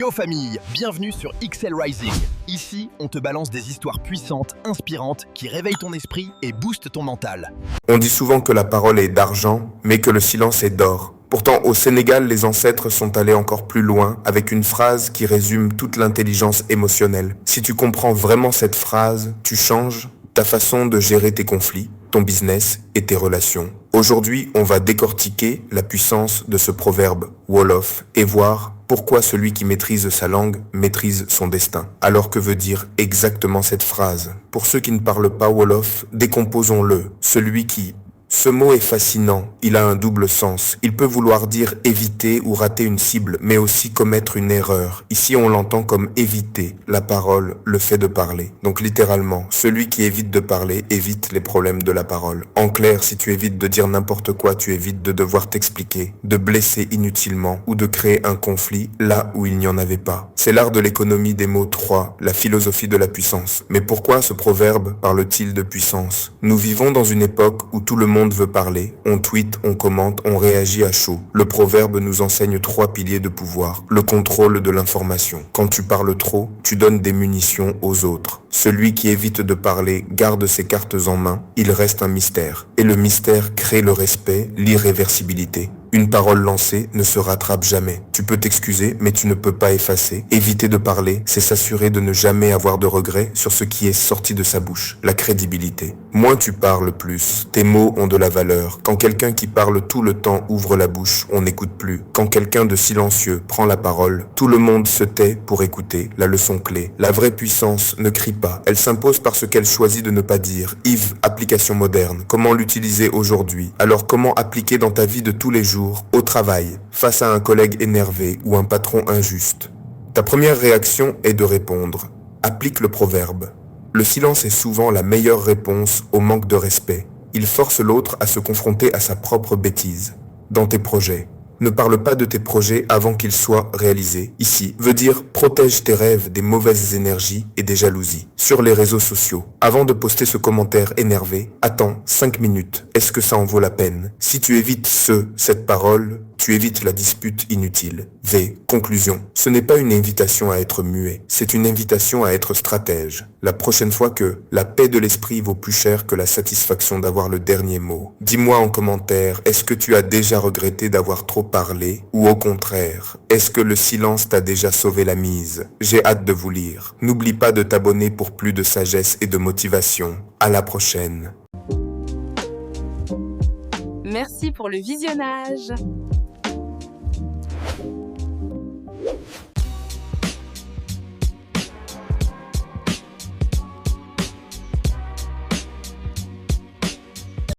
Yo famille, bienvenue sur XL Rising. Ici, on te balance des histoires puissantes, inspirantes, qui réveillent ton esprit et boostent ton mental. On dit souvent que la parole est d'argent, mais que le silence est d'or. Pourtant, au Sénégal, les ancêtres sont allés encore plus loin avec une phrase qui résume toute l'intelligence émotionnelle. Si tu comprends vraiment cette phrase, tu changes ta façon de gérer tes conflits, ton business et tes relations. Aujourd'hui, on va décortiquer la puissance de ce proverbe Wolof et voir pourquoi celui qui maîtrise sa langue maîtrise son destin. Alors que veut dire exactement cette phrase? Pour ceux qui ne parlent pas Wolof, décomposons-le. Celui qui... Ce mot est fascinant, il a un double sens. Il peut vouloir dire éviter ou rater une cible, mais aussi commettre une erreur. Ici, on l'entend comme éviter la parole, le fait de parler. Donc littéralement, celui qui évite de parler évite les problèmes de la parole. En clair, si tu évites de dire n'importe quoi, tu évites de devoir t'expliquer, de blesser inutilement ou de créer un conflit là où il n'y en avait pas. C'est l'art de l'économie des mots 3, la philosophie de la puissance. Mais pourquoi ce proverbe parle-t-il de puissance? Nous vivons dans une époque où tout le monde veut parler, on tweet, on commente, on réagit à chaud. Le proverbe nous enseigne 3 piliers de pouvoir. Le contrôle de l'information. Quand tu parles trop, tu donnes des munitions aux autres. Celui qui évite de parler garde ses cartes en main, il reste un mystère. Et le mystère crée le respect, l'irréversibilité. Une parole lancée ne se rattrape jamais. Tu peux t'excuser, mais tu ne peux pas effacer. Éviter de parler, c'est s'assurer de ne jamais avoir de regrets sur ce qui est sorti de sa bouche. La crédibilité. Moins tu parles, plus tes mots ont de la valeur. Quand quelqu'un qui parle tout le temps ouvre la bouche, on n'écoute plus. Quand quelqu'un de silencieux prend la parole, tout le monde se tait pour écouter. La leçon clé. La vraie puissance ne crie pas. Elle s'impose parce qu'elle choisit de ne pas dire. Yves, application moderne. Comment l'utiliser aujourd'hui? Alors comment appliquer dans ta vie de tous les jours? Au travail, face à un collègue énervé ou un patron injuste. Ta première réaction est de répondre. Applique le proverbe. Le silence est souvent la meilleure réponse au manque de respect. Il force l'autre à se confronter à sa propre bêtise. Dans tes projets, ne parle pas de tes projets avant qu'ils soient réalisés. Ici, veut dire protège tes rêves des mauvaises énergies et des jalousies. Sur les réseaux sociaux, avant de poster ce commentaire énervé, attends 5 minutes. Est-ce que ça en vaut la peine? Si tu évites cette parole, tu évites la dispute inutile. Conclusion. Ce n'est pas une invitation à être muet, c'est une invitation à être stratège. La prochaine fois que la paix de l'esprit vaut plus cher que la satisfaction d'avoir le dernier mot. Dis-moi en commentaire, est-ce que tu as déjà regretté d'avoir trop parlé? Ou au contraire, est-ce que le silence t'a déjà sauvé la mise? J'ai hâte de vous lire. N'oublie pas de t'abonner pour plus de sagesse et de motivation. À la prochaine. Merci pour le visionnage.